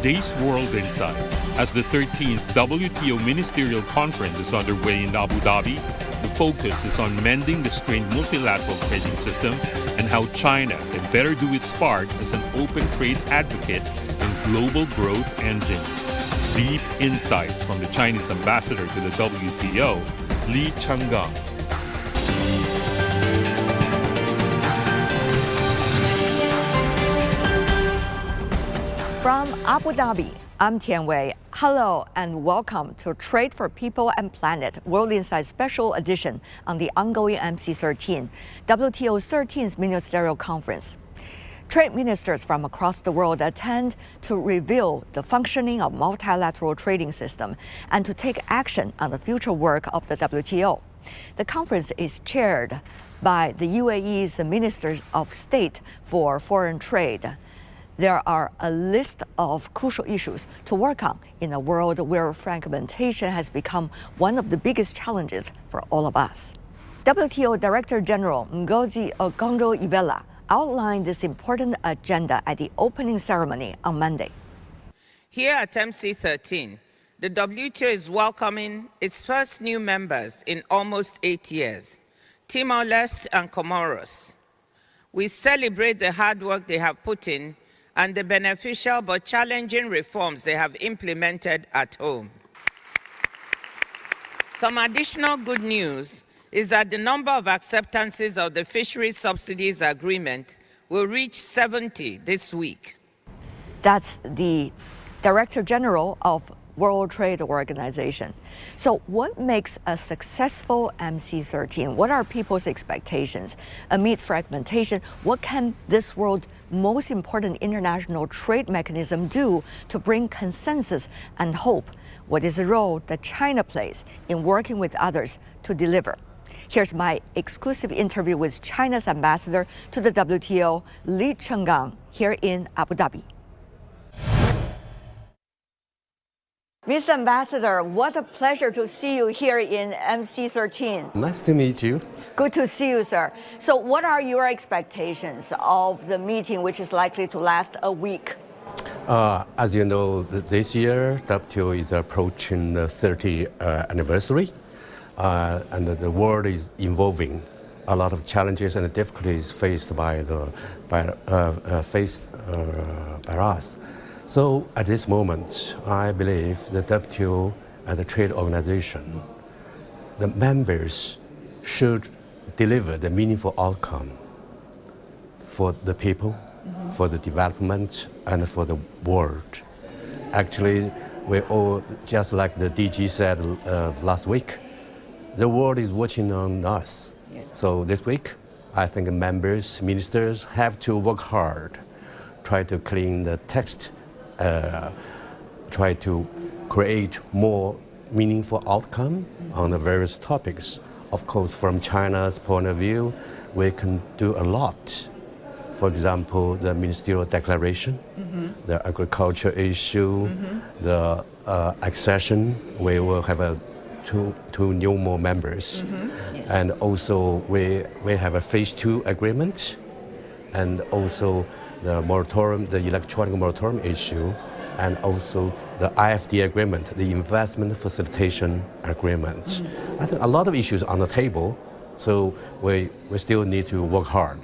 today's World Insight. As the 13th WTO Ministerial Conference is underway in Abu Dhabi, the focus is on mending the strained multilateral trading system and how China can better do its part as an open trade advocate and global growth engine. Deep insights from the Chinese ambassador to the WTO, Li Chenggang. From Abu Dhabi, I'm Tian. Hello and welcome to Trade for People and Planet World Insight Special Edition on the ongoing MC13, WTO's 13th Ministerial Conference. Trade ministers from across the world attend to review the functioning of multilateral trading system and to take action on the future work of the WTO. The conference is chaired by the UAE's Minister of State for Foreign Trade. There are a list of crucial issues to work on in a world where fragmentation has become one of the biggest challenges for all of us. WTO Director General Ngozi Okonjo-Iweala outlined this important agenda at the opening ceremony on Monday. Here at MC13, the WTO is welcoming its first new members in almost 8 years, Timor-Leste and Comoros. We celebrate the hard work they have put in and the beneficial but challenging reforms they have implemented at home. Some additional good news is that the number of acceptances of the Fisheries Subsidies Agreement will reach 70 this week. That's the Director General of World Trade Organization. So what makes a successful MC13? What are people's expectations? Amid fragmentation, what can this world's most important international trade mechanism do to bring consensus and hope? What is the role that China plays in working with others to deliver? Here's my exclusive interview with China's ambassador to the WTO, Li Chenggang, here in Abu Dhabi. Mr. Ambassador, what a pleasure to see you here in MC13. Nice to meet you. Good to see you, sir. So what are your expectations of the meeting, which is likely to last a week? As you know, this year, WTO is approaching the 30th anniversary, and the world is evolving. A lot of challenges and difficulties faced by us. So at this moment, I believe the WTO as a trade organization, the members should deliver the meaningful outcome for the people, for the development, and for the world. Actually, we all, just like the DG said last week, the world is watching on us. Yes. So this week, I think members, ministers have to work hard, try to clean the text, try to create more meaningful outcome on the various topics. Of course, from China's point of view, we can do a lot. For example, the ministerial declaration, the agriculture issue, the accession, we will have two new more members. Yes. And also we have a phase 2 agreement, and also the moratorium, the electronic moratorium issue, and also the IFD agreement, the investment facilitation agreement. I think a lot of issues on the table, so we still need to work hard.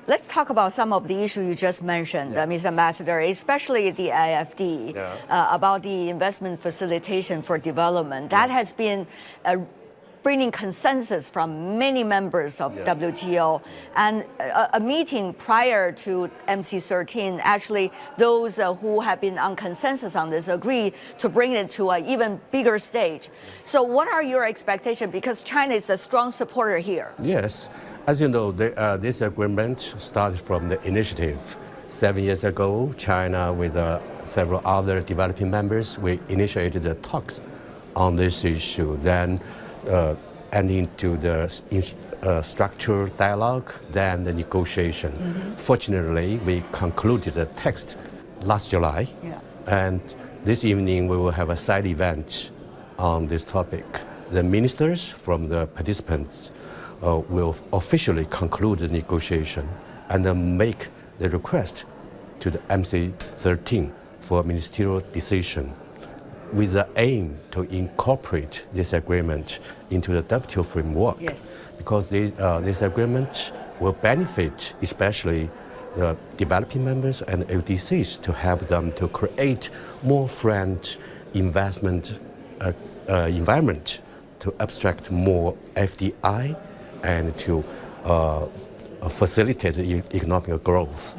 Let's talk about some of the issues you just mentioned, Mr. Ambassador, especially the IFD, about the investment facilitation for development. That has been bringing consensus from many members of WTO, and a meeting prior to MC13, actually those who have been on consensus on this agree to bring it to an even bigger stage. So what are your expectations? Because China is a strong supporter here. Yes, as you know, this agreement started from the initiative. 7 years ago, China with several other developing members, we initiated the talks on this issue. Then ending to the structured dialogue, then the negotiation. Fortunately, we concluded the text last July, and this evening we will have a side event on this topic. The ministers from the participants will officially conclude the negotiation and make the request to the MC13 for ministerial decision with the aim to incorporate this agreement into the WTO framework. Yes. Because this agreement will benefit especially the developing members and LDCs to help them to create more friendly investment environment to abstract more FDI and to facilitate economic growth.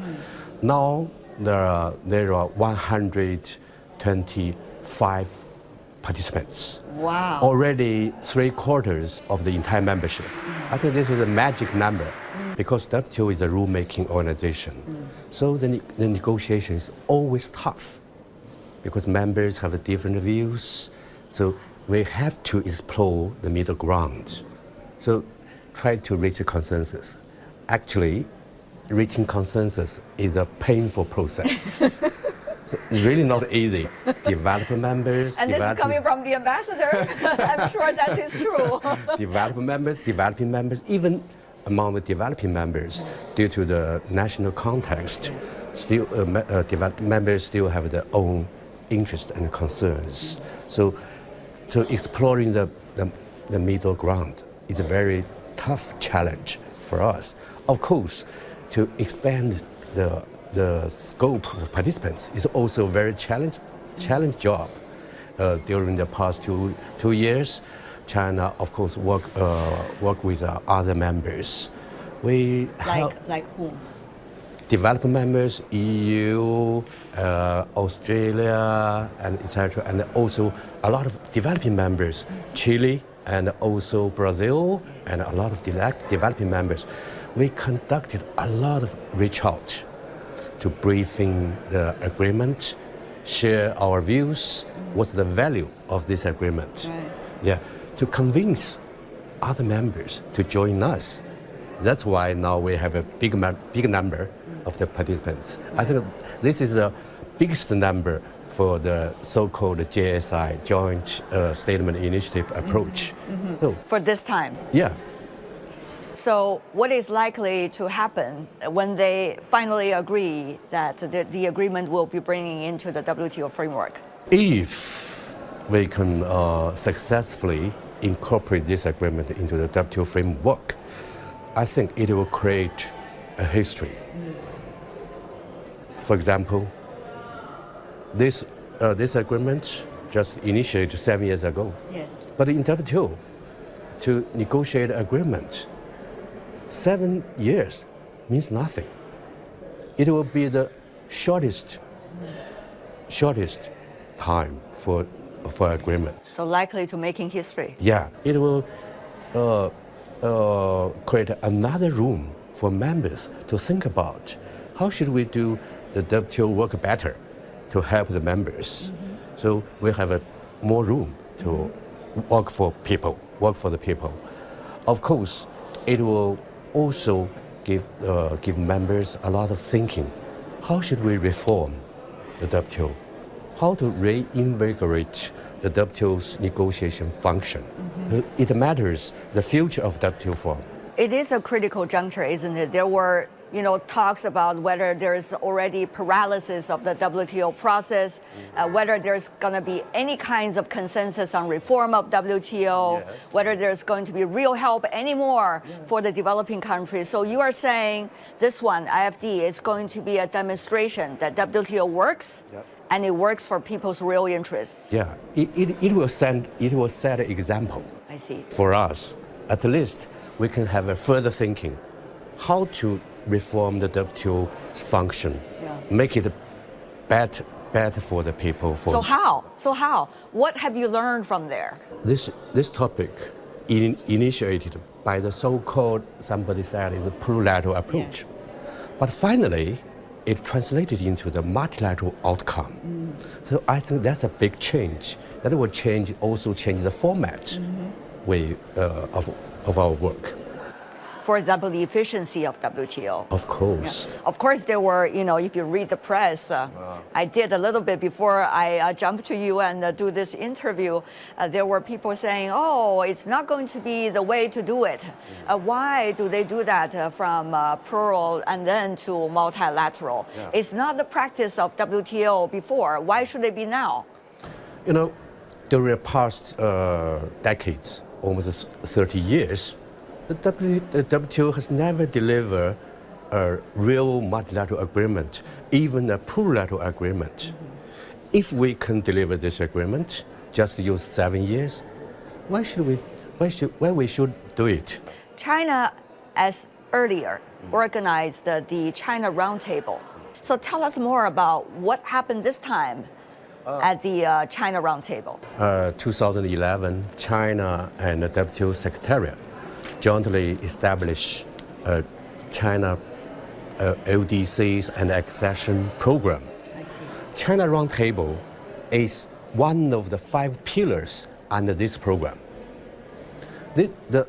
Now there are 125 participants. Wow. Already 3/4 of the entire membership. I think this is a magic number because WTO is a rule-making organization. So the negotiation is always tough because members have different views. So we have to explore the middle ground. So try to reach a consensus. Actually, reaching consensus is a painful process. So it's really not easy. Developing members... And this is coming from the ambassador. I'm sure that is true. Developing members, even among the developing members, due to the national context, still developing members still have their own interests and concerns. So exploring the middle ground is a very tough challenge for us. Of course, to expand the scope of participants is also a very challenge job. During the past two years, China, of course, work with other members. We like whom? Developing members, EU, Australia, and etc., and also a lot of developing members, Chile, and also Brazil, and a lot of developing members. We conducted a lot of reach out to briefing the agreement, share our views, what's the value of this agreement. Right. Yeah, to convince other members to join us. That's why now we have a big number of the participants. I think this is the biggest number for the so-called JSI, Joint Statement Initiative approach. So, For this time. yeah. So what is likely to happen when they finally agree that the agreement will be bringing into the WTO framework? If we can successfully incorporate this agreement into the WTO framework, I think it will create a history. For example, this agreement just initiated 7 years ago. Yes. But in WTO, to negotiate an agreement, 7 years means nothing. It will be the shortest time for agreement. So likely to making history. Yeah, it will create another room for members to think about how should we do the WTO work better to help the members. So we have more room to work for the people. Of course, it will also give members a lot of thinking. How should we reform the WTO? How to reinvigorate the WTO's negotiation function? It matters the future of WTO forum. It is a critical juncture, isn't it? There were, talks about whether there's already paralysis of the WTO process, whether there's going to be any kinds of consensus on reform of WTO, Yes. whether there's going to be real help anymore for the developing countries. So you are saying this one, IFD, is going to be a demonstration that WTO works, Yep. and it works for people's real interests. Yeah, it will set an example. I see. For us, at least we can have a further thinking how to reform the WTO function, make it better for the people. So how? What have you learned from there? This topic initiated by the so-called, somebody said, is a plurilateral approach. But finally, it translated into the multilateral outcome. So I think that's a big change. That will also change the format way of our work. For example, the efficiency of WTO. Of course. Yeah. Of course, there were, if you read the press, I did a little bit before I jumped to you and do this interview. There were people saying, oh, it's not going to be the way to do it. Why do they do that from plural and then to multilateral? Yeah. It's not the practice of WTO before. Why should it be now? During the past decades, almost 30 years, the WTO has never delivered a real multilateral agreement, even a plurilateral agreement. If we can deliver this agreement, just use 7 years, why we should do it? China, as earlier, organized the China Roundtable. So tell us more about what happened this time at the China Roundtable. 2011, China and the WTO Secretariat jointly established a China LDCs and accession program. I see. China Roundtable is one of the 5 pillars under this program. The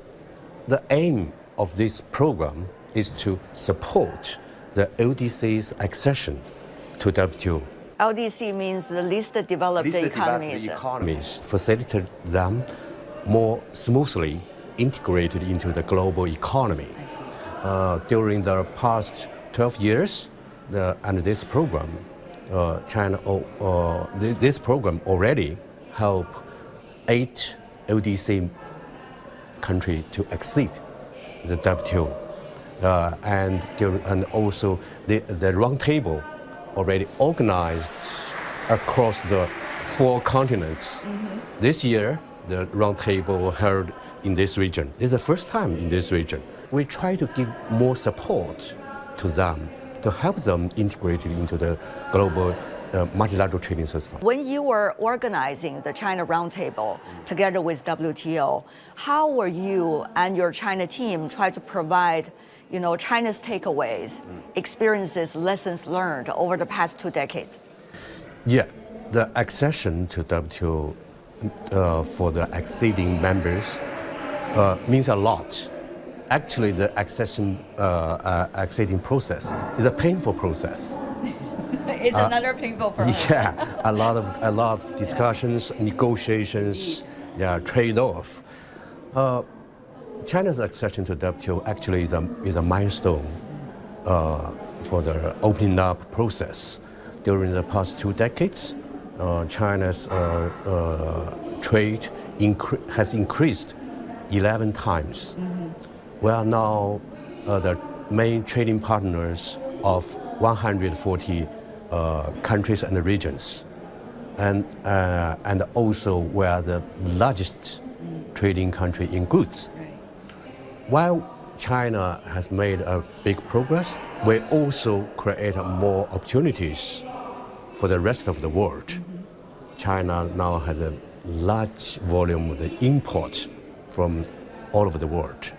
aim of this program is to support the LDC's accession to WTO. LDC means the least developed economies. Facilitate them more smoothly integrated into the global economy. During the past 12 years, under this program, this program already helped 8 LDC countries to exceed the WTO. And also the roundtable already organized across the 4 continents. This year, the roundtable held in this region. This is the first time in this region. We try to give more support to them, to help them integrate into the global multilateral trading system. When you were organizing the China Roundtable together with WTO, how were you and your China team try to provide China's takeaways, experiences, lessons learned over the past 2 decades? Yeah, the accession to WTO for the acceding members means a lot. Actually, the acceding process is a painful process. It's another painful process. Yeah, a lot of discussions, negotiations, trade-off. China's accession to WTO actually is a milestone for the opening up process. During the past 2 decades, China's trade has increased 11 times. We are now the main trading partners of 140 countries and regions, and also we are the largest trading country in goods. While China has made a big progress, we also create more opportunities for the rest of the world. China now has a large volume of the import from all over the world.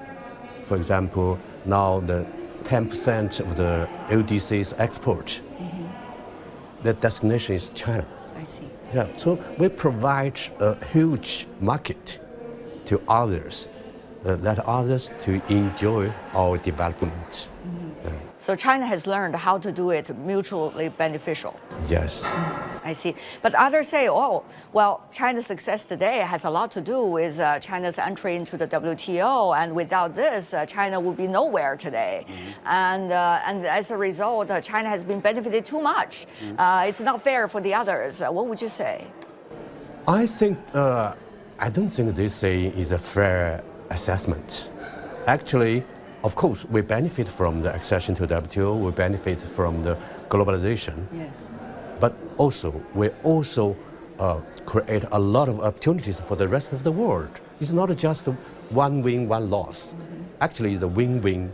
For example, now the 10% of the LDC's export, the destination is China. I see. Yeah, so we provide a huge market to others, let others to enjoy our development. So China has learned how to do it mutually beneficial. Yes. I see. But others say, oh, well, China's success today has a lot to do with China's entry into the WTO, and without this, China would be nowhere today. And as a result, China has been benefited too much. It's not fair for the others. What would you say? I don't think this saying is a fair assessment. Actually, of course, we benefit from the accession to WTO, we benefit from the globalization. Yes. But we also create a lot of opportunities for the rest of the world. It's not just one win, one loss. Actually, it's a win-win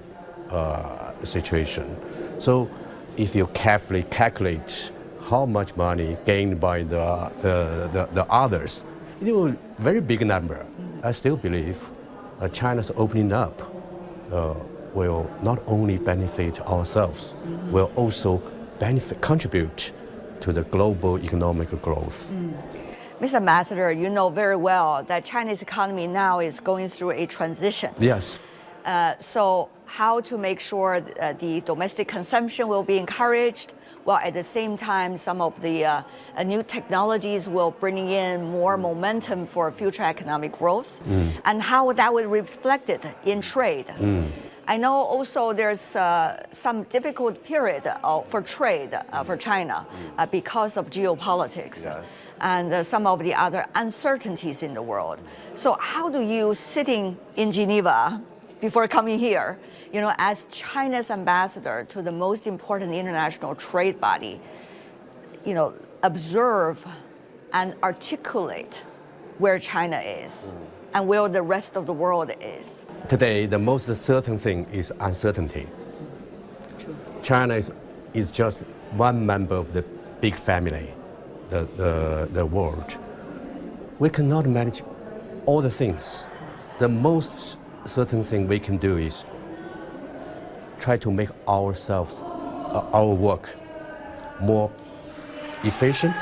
situation. So if you carefully calculate how much money gained by the others, it will be a very big number. I still believe China's opening up will not only benefit ourselves, will also contribute to the global economic growth. Mr. Ambassador, you know very well that China's economy now is going through a transition. Yes. So how to make sure the domestic consumption will be encouraged, while at the same time some of the new technologies will bring in more momentum for future economic growth, and how that would reflect it in trade. I know also there's some difficult period for trade for China because of geopolitics and some of the other uncertainties in the world. So how do you, sitting in Geneva before coming here, as China's ambassador to the most important international trade body, observe and articulate where China is and where the rest of the world is? Today, the most certain thing is uncertainty. China is just one member of the big family, the world. We cannot manage all the things. The most certain thing we can do is try to make ourselves, our work, more efficient,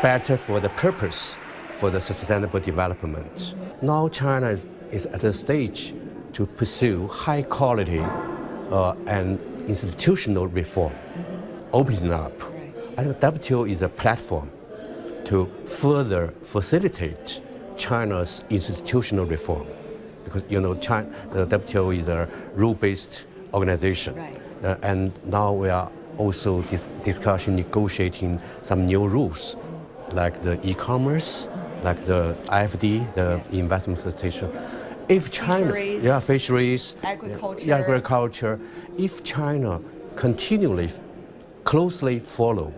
better for the purpose, for the sustainable development. Now China is at a stage to pursue high quality and institutional reform, opening up. I think WTO is a platform to further facilitate China's institutional reform, because the WTO is a rule-based organization, and now we are also discussing, negotiating some new rules, like the e-commerce, like the IFD, the investment facilitation. If China, fisheries, agriculture, if China continually, closely follow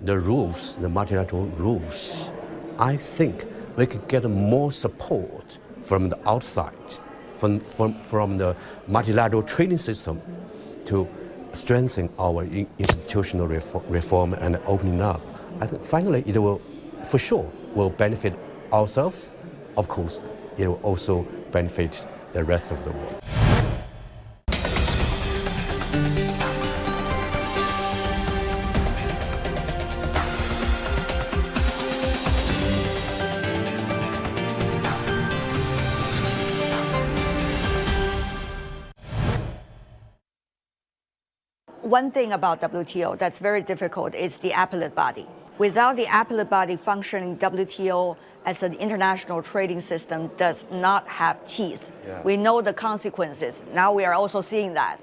the rules, the multilateral rules, I think we could get more support from the outside, from the multilateral trading system, to strengthen our institutional reform and opening up. I think finally it will, for sure, will benefit ourselves. Of course, it will also benefit the rest of the world. One thing about WTO that's very difficult is the appellate body. Without the appellate body functioning, WTO as an international trading system does not have teeth. We know the consequences. Now we are also seeing that.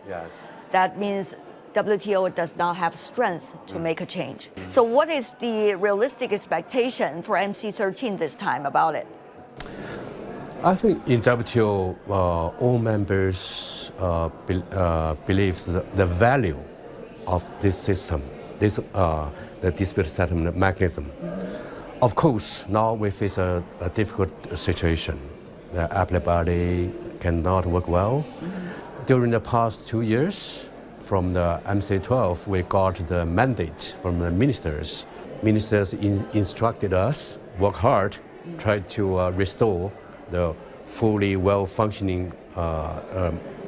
That means WTO does not have strength to make a change. So what is the realistic expectation for MC13 this time about it? I think in WTO, all members believe the value of this system, the dispute settlement mechanism. Of course, now we face a difficult situation. The appellate body cannot work well. During the past 2 years, from the MC12, we got the mandate from the ministers. Ministers instructed us, work hard, try to restore the fully well-functioning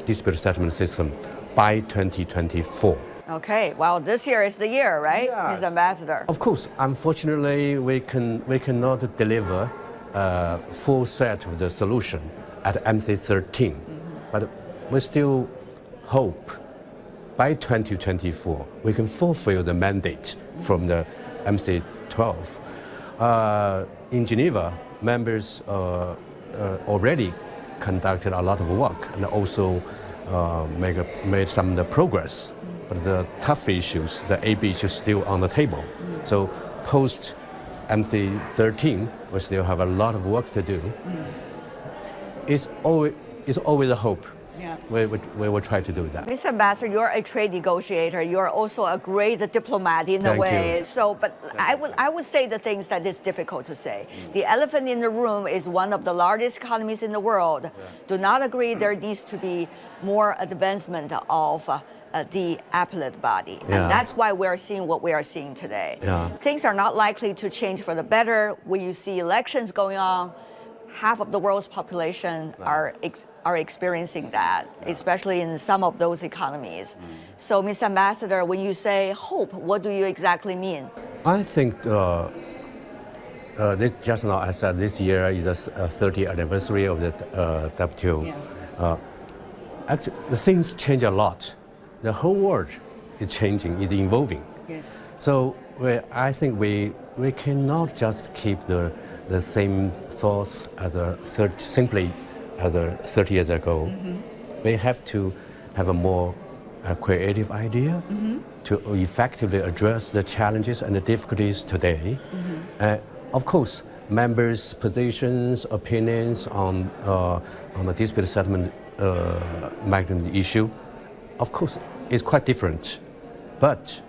dispute settlement system by 2024. Okay, well, this year is the year, right, Mr. Ambassador? Of course, unfortunately, we cannot deliver a full set of the solution at MC13, but we still hope by 2024 we can fulfill the mandate from the MC12. In Geneva, members already conducted a lot of work and also made some of the progress. But the tough issues, the AB issues, still on the table. So post MC13, we still have a lot of work to do. It's always a hope. We will try to do that. Mr. Ambassador, you're a trade negotiator. You're also a great diplomat in a way. So, but I would say the things that is difficult to say. The elephant in the room is one of the largest economies in the world. Do not agree there needs to be more advancement of the appellate body. And that's why we're seeing what we are seeing today. Things are not likely to change for the better. When you see elections going on, half of the world's population are experiencing that, especially in some of those economies. So, Mr. Ambassador, when you say hope, what do you exactly mean? I think just now I said this year is the 30th anniversary of the WTO. actually, the things change a lot. The whole world is changing, is evolving. Yes. So I think we cannot just keep the same thoughts simply as 30 years ago. We have to have a more creative idea to effectively address the challenges and the difficulties today. Of course, members' positions, opinions on the dispute settlement mechanism issue, of course, is quite different. But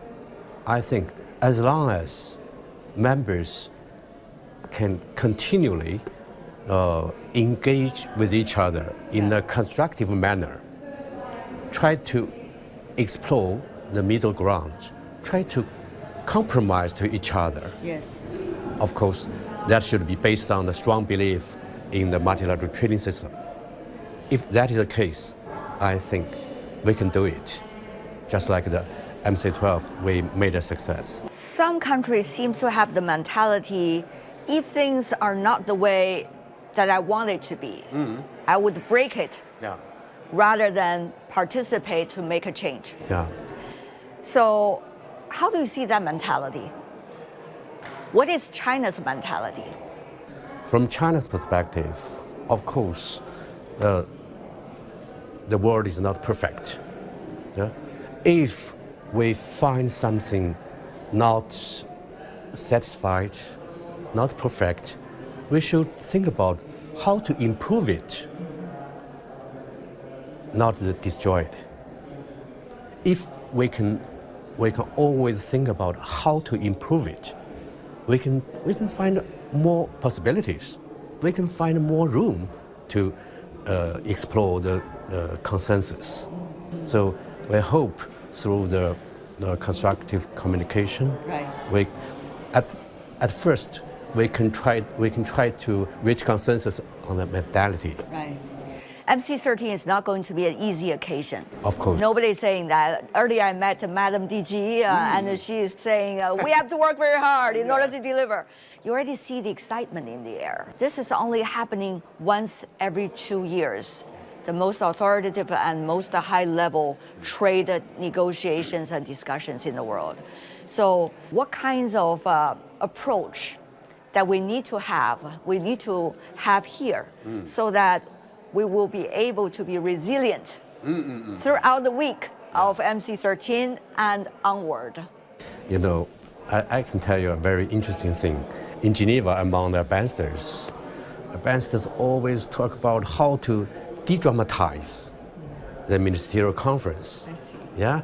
I think as long as members can continually engage with each other in a constructive manner, try to explore the middle ground, try to compromise to each other. Yes. Of course, that should be based on the strong belief in the multilateral trading system. If that is the case, I think we can do it. Just like the MC12, we made a success. Some countries seem to have the mentality, if things are not the way that I want it to be, I would break it rather than participate to make a change. Yeah. So how do you see that mentality? What is China's mentality? From China's perspective, of course, the world is not perfect. Yeah? If we find something not satisfied, not perfect, we should think about how to improve it, not destroy it. If we can always think about how to improve it, we can find more possibilities. We can find more room to explore the consensus. So we hope through the constructive communication, at first we can try to reach consensus on the modality. Right. MC13 is not going to be an easy occasion. Of course. Nobody's saying that. Earlier I met Madam DG and she is saying, we have to work very hard in order to deliver. You already see the excitement in the air. This is only happening once every 2 years. The most authoritative and most high-level trade negotiations and discussions in the world. So what kinds of approach that we need to have here so that we will be able to be resilient throughout the week of MC13 and onward. You know, I can tell you a very interesting thing. In Geneva, among the ambassadors always talk about how to de-dramatize the Ministerial Conference. I see. Yeah,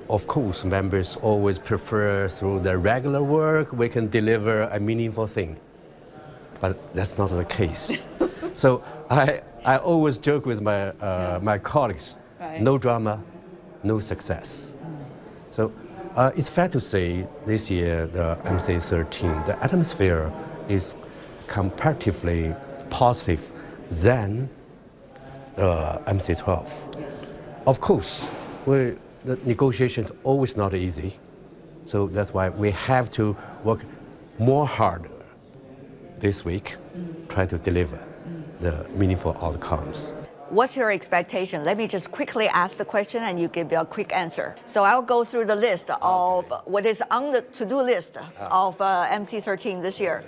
of course, members always prefer through the regular work we can deliver a meaningful thing, but that's not the case. So I always joke with my colleagues, no drama, no success. So it's fair to say this year, the MC13, the atmosphere is comparatively positive than MC12. Yes. Of course, the negotiations always not easy, so that's why we have to work more harder this week, try to deliver the meaningful outcomes. What's your expectation? Let me just quickly ask the question and you give a quick answer. So I'll go through the list of what is on the to-do list of MC13 this year.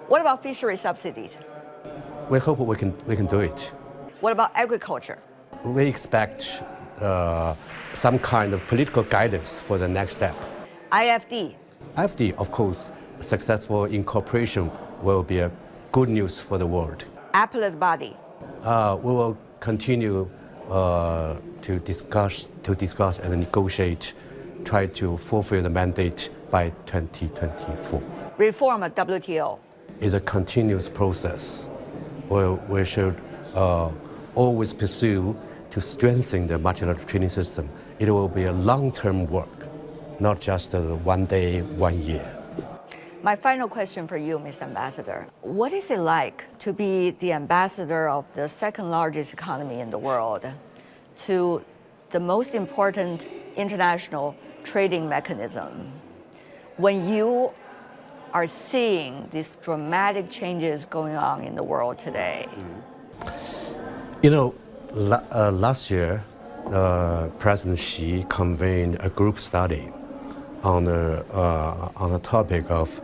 What about fishery subsidies? We hope we can do it. What about agriculture? We expect some kind of political guidance for the next step. IFD? IFD, of course, successful incorporation will be a good news for the world. Appellate body? We will continue to discuss and negotiate, try to fulfill the mandate by 2024. Reform of WTO? It's a continuous process. We should always pursue to strengthen the multilateral trading system. It will be a long-term work, not just 1 day, 1 year. My final question for you, Mr. Ambassador. What is it like to be the ambassador of the second largest economy in the world to the most important international trading mechanism when you are seeing these dramatic changes going on in the world today? You know, Last year, President Xi convened a group study on the topic of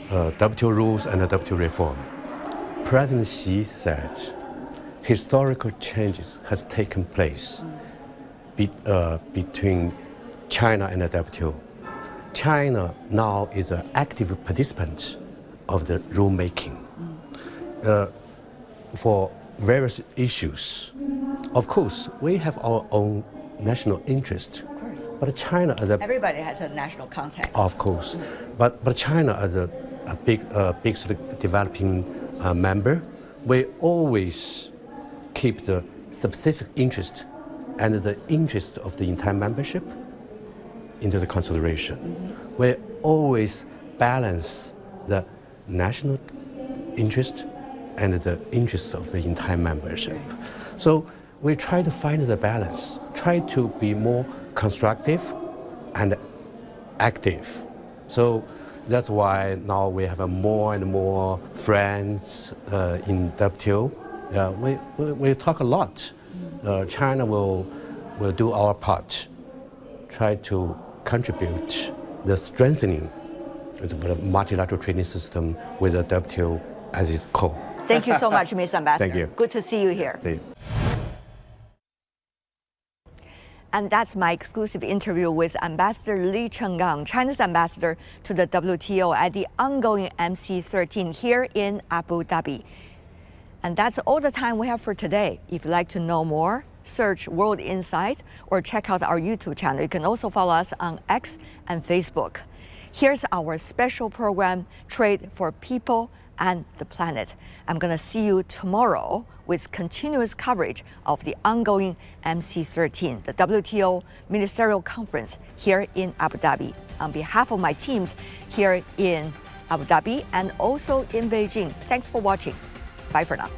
WTO rules and the WTO reform. President Xi said historical changes has taken place between China and the WTO. China now is an active participant of the rulemaking for various issues. Of course, we have our own national interest. Of course. But China as a Everybody has a national context. of course, but China as a big sort of developing member, we always keep the specific interest and the interest of the entire membership into the consideration. We always balance the national interest and the interest of the entire membership. So we try to find the balance, try to be more constructive and active. So that's why now we have more and more friends in WTO. We talk a lot. China will do our part, try to contribute the strengthening of the multilateral trading system with the WTO as its core. Thank you so much, Mr. Ambassador. Thank you. Good to see you here. See you. And that's my exclusive interview with Ambassador Li Chenggang, China's ambassador to the WTO at the ongoing MC13 here in Abu Dhabi. And that's all the time we have for today. If you'd like to know more, search World Insight or check out our YouTube channel. You can also follow us on X and Facebook. Here's our special program, Trade for People and the Planet. I'm going to see you tomorrow with continuous coverage of the ongoing MC13, the WTO Ministerial Conference here in Abu Dhabi. On behalf of my teams here in Abu Dhabi and also in Beijing, thanks for watching. Bye for now.